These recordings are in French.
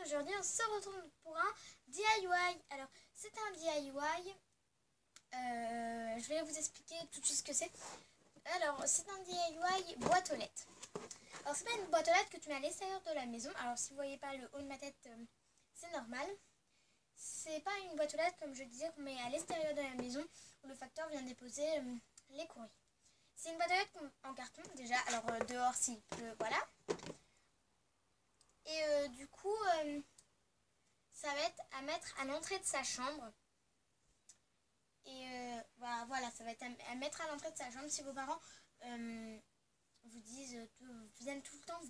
aujourd'hui on se retrouve pour un DIY. Alors c'est un DIY, je vais vous expliquer tout de suite ce que c'est. Alors c'est un DIY boîte aux lettres. Alors c'est pas une boîte aux lettres que tu mets à l'extérieur de la maison. Alors si vous voyez pas le haut de ma tête, c'est normal. C'est pas une boîte aux lettres comme je disais qu'on met à l'extérieur de la maison où le facteur vient déposer les courriers. C'est une boîte aux lettres en carton déjà. Alors dehors s'il pleut, voilà. Et du coup, ça va être à mettre à l'entrée de sa chambre. Et voilà, ça va être à mettre à l'entrée de sa chambre. Si vos parents vous disent, vous aiment tout le temps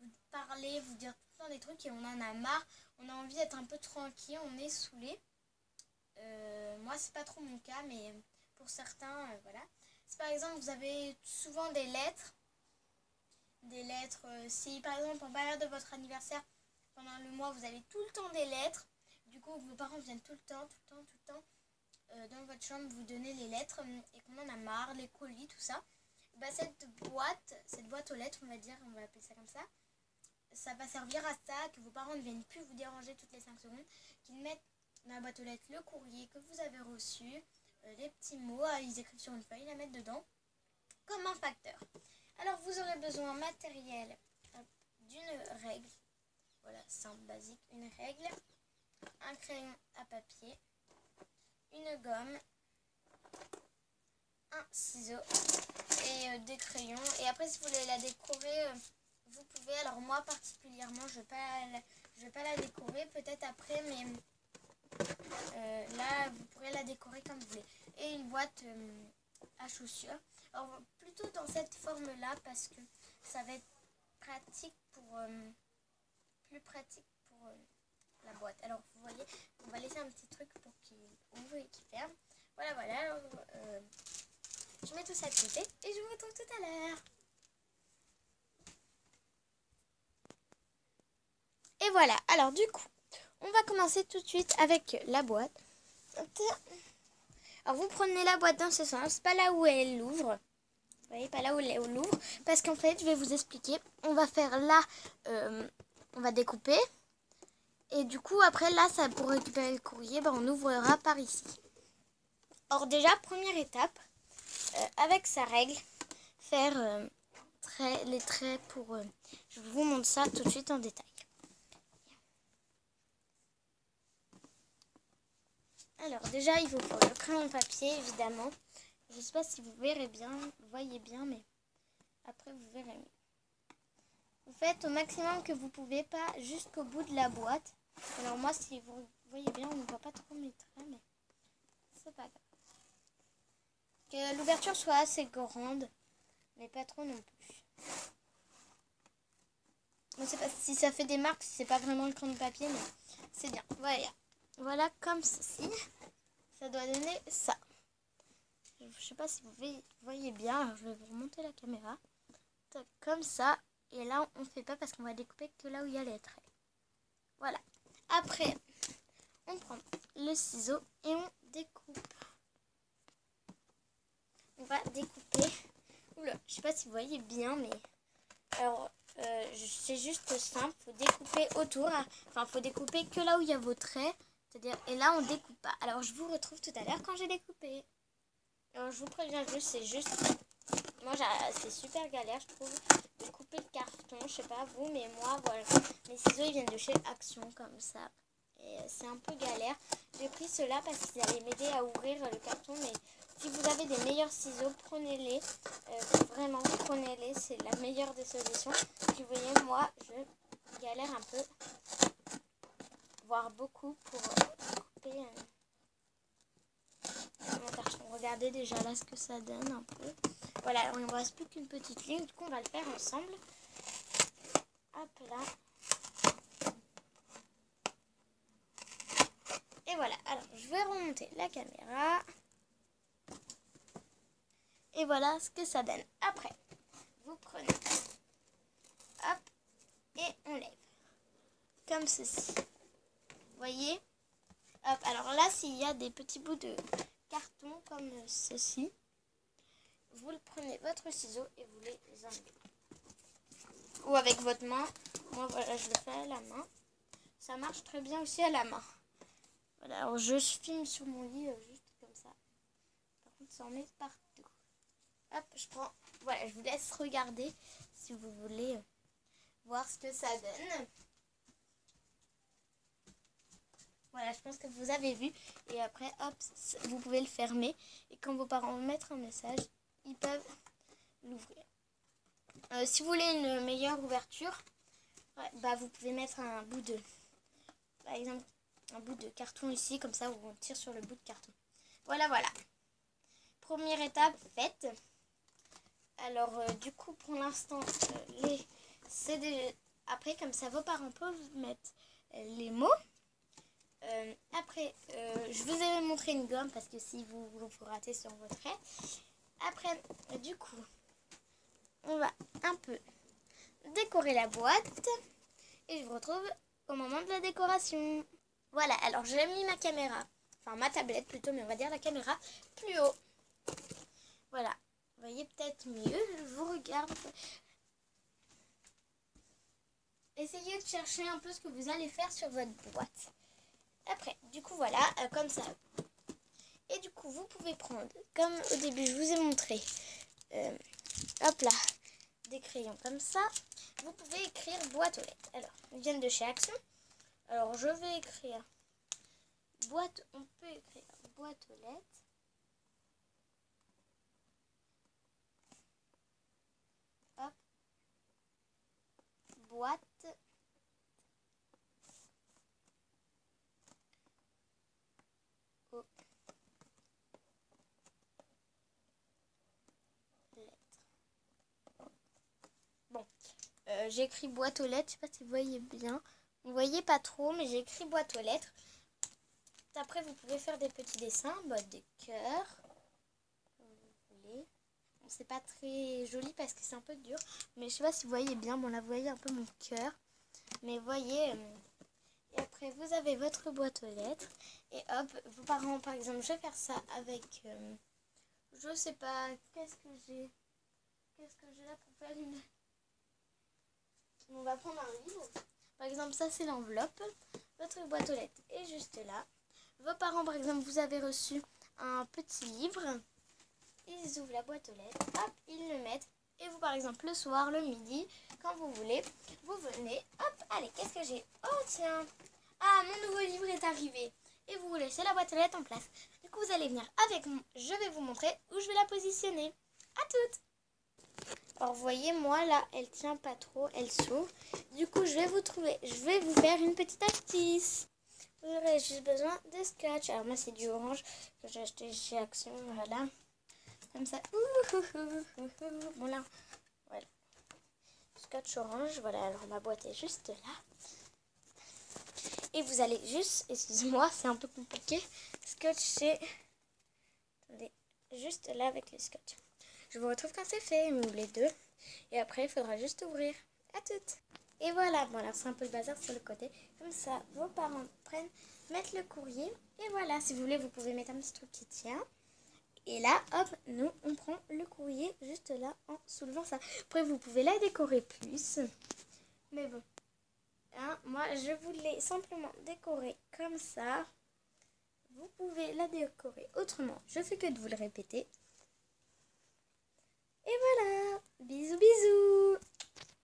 vous parler, vous dire tout le temps des trucs et on en a marre, on a envie d'être un peu tranquille, on est saoulé. Moi, c'est pas trop mon cas, mais pour certains, voilà. Si par exemple vous avez souvent des lettres, si par exemple en période de votre anniversaire, pendant le mois, vous avez tout le temps des lettres, du coup vos parents viennent tout le temps dans votre chambre vous donner les lettres et qu'on en a marre, les colis, tout ça, bah, cette boîte aux lettres, on va appeler ça comme ça, ça va servir à ça, que vos parents ne viennent plus vous déranger toutes les 5 secondes, qu'ils mettent dans la boîte aux lettres le courrier que vous avez reçu, les petits mots, ils écrivent sur une feuille, ils la mettent dedans, comme un facteur. Alors vous aurez besoin matériel d'une règle, voilà, simple, basique, une règle, un crayon à papier, une gomme, un ciseau et des crayons. Et après si vous voulez la décorer, vous pouvez. Alors moi particulièrement je vais pas la décorer, peut-être après, mais là vous pourrez la décorer comme vous voulez. Et une boîte à chaussures. Alors plutôt dans cette forme là parce que ça va être pratique pour plus pratique pour la boîte. Alors vous voyez, on va laisser un petit truc pour qu'il ouvre et qu'il ferme. Voilà. Alors, je mets tout ça de côté et je vous retrouve tout à l'heure. Et voilà, alors du coup, on va commencer tout de suite avec la boîte. Alors vous prenez la boîte dans ce sens, pas là où elle ouvre. Vous voyez, pas là où elle ouvre. Parce qu'en fait, je vais vous expliquer. On va faire là, on va découper. Et du coup, après là, ça pour récupérer le courrier, on ouvrira par ici. Or déjà, première étape, avec sa règle, faire les traits pour... je vous montre ça tout de suite en détail. Alors déjà, il faut faire le crayon papier, évidemment. Je ne sais pas si vous verrez bien, vous voyez bien, mais après vous verrez mieux. Vous faites au maximum que vous pouvez, pas jusqu'au bout de la boîte. Alors moi, si vous voyez bien, on ne voit pas trop mes traits, mais c'est pas grave. Que l'ouverture soit assez grande, mais pas trop non plus. Je ne sais pas si ça fait des marques, c'est pas vraiment le crayon de papier, mais c'est bien. Voilà comme ceci. Ça doit donner ça. Je ne sais pas si vous voyez bien, alors je vais vous remonter la caméra. Comme ça. Et là, on ne fait pas parce qu'on va découper que là où il y a les traits. Voilà. Après, on prend le ciseau et on découpe. On va découper. Oula, je sais pas si vous voyez bien, mais... Alors, c'est juste simple. Il faut découper autour. Enfin, il faut découper que là où il y a vos traits. C'est-à-dire, et là, on découpe pas. Alors, je vous retrouve tout à l'heure quand j'ai découpé. Alors, je vous préviens juste, c'est juste... Moi, c'est super galère, je trouve, de couper le carton. Je sais pas vous, mais moi, voilà. Mes ciseaux, ils viennent de chez Action, comme ça. Et c'est un peu galère. J'ai pris ceux-là parce qu'ils allaient m'aider à ouvrir le carton. Mais si vous avez des meilleurs ciseaux, prenez-les. Vraiment, prenez-les. C'est la meilleure des solutions. Puis, vous voyez, moi, je galère un peu, voire beaucoup, pour couper mon carton. Regardez déjà là ce que ça donne un peu. Voilà, il ne me reste plus qu'une petite ligne, du coup on va le faire ensemble. Hop là. Et voilà, alors je vais remonter la caméra. Et voilà ce que ça donne. Après, vous prenez, hop, et on lève. Comme ceci. Vous voyez? Hop, alors là, s'il y a des petits bouts de carton comme ceci, vous prenez votre ciseau et vous les enlevez. Ou avec votre main. Moi, voilà, je le fais à la main. ça marche très bien aussi à la main. Voilà, alors je filme sur mon lit juste comme ça. Par contre, ça en met partout. Hop, je prends. Voilà, je vous laisse regarder si vous voulez voir ce que ça donne. Voilà, je pense que vous avez vu. Et après, hop, vous pouvez le fermer. Et quand vos parents mettent un message, ils peuvent l'ouvrir. Si vous voulez une meilleure ouverture, ouais, bah vous pouvez mettre un bout de, par exemple, un bout de carton ici, comme ça, où on tire sur le bout de carton. Voilà, voilà. Première étape faite. Alors, du coup, pour l'instant, après, comme ça, vos parents peuvent mettre les mots. Après, je vous ai montré une gomme parce que si vous ratez sur votre trait. Après, du coup, on va un peu décorer la boîte. Et je vous retrouve au moment de la décoration. Voilà, alors j'ai mis ma caméra, enfin ma tablette plutôt, mais on va dire la caméra plus haut. Voilà, vous voyez peut-être mieux, je vous regarde. Essayez de chercher un peu ce que vous allez faire sur votre boîte. Après, du coup voilà, comme ça. Et du coup, vous pouvez prendre, comme au début je vous ai montré, hop là, des crayons comme ça. Vous pouvez écrire boîte aux lettres. Alors, ils viennent de chez Action. Alors, je vais écrire boîte, on peut écrire boîte aux lettres. Hop. Boîte. Aux lettres. Bon, j'ai écrit boîte aux lettres, je sais pas si vous voyez bien. Vous voyez pas trop, mais j'ai écrit boîte aux lettres. Après, vous pouvez faire des petits dessins, des cœurs, comme vous voulez. Bon, c'est pas très joli parce que c'est un peu dur, mais je sais pas si vous voyez bien. Bon, là, vous voyez un peu mon cœur, mais vous voyez. Et après, vous avez votre boîte aux lettres. Et hop, vos parents, par exemple, je vais faire ça avec. Je sais pas, qu'est-ce que j'ai là pour faire une. On va prendre un livre. Par exemple, ça, c'est l'enveloppe. Votre boîte aux lettres est juste là. Vos parents, par exemple, vous avez reçu un petit livre. Ils ouvrent la boîte aux lettres. Hop, ils le mettent. Et vous, par exemple, le soir, le midi, quand vous voulez, vous venez. Hop, allez, qu'est-ce que j'ai? Oh, tiens. Ah, mon nouveau livre est arrivé. Et vous laissez la boîte aux lettres en place. Du coup, vous allez venir avec moi. Je vais vous montrer où je vais la positionner. À toutes. Alors, vous voyez, moi, là, elle tient pas trop. Elle s'ouvre. Du coup, je vais vous faire une petite astuce. Vous aurez juste besoin de scotch. Alors, moi, c'est du orange que j'ai acheté chez Action. Voilà. Comme ça. Bon, là, voilà. Scotch orange. Voilà, alors ma boîte est juste là. Et vous allez juste, excusez-moi, c'est un peu compliqué, scotcher, attendez, juste là avec le scotch. Je vous retrouve quand c'est fait, on ouvre les deux. Et après, il faudra juste ouvrir. À toutes. Et voilà, bon alors c'est un peu le bazar sur le côté. Comme ça, vos parents mettent le courrier. Et voilà, si vous voulez, vous pouvez mettre un petit truc qui tient. Et là, hop, nous, on prend le courrier juste là en soulevant ça. Après, vous pouvez la décorer plus. Mais bon. Hein, moi, je voulais simplement décorer comme ça. Vous pouvez la décorer autrement. Je fais que de vous le répéter. Et voilà. Bisous, bisous.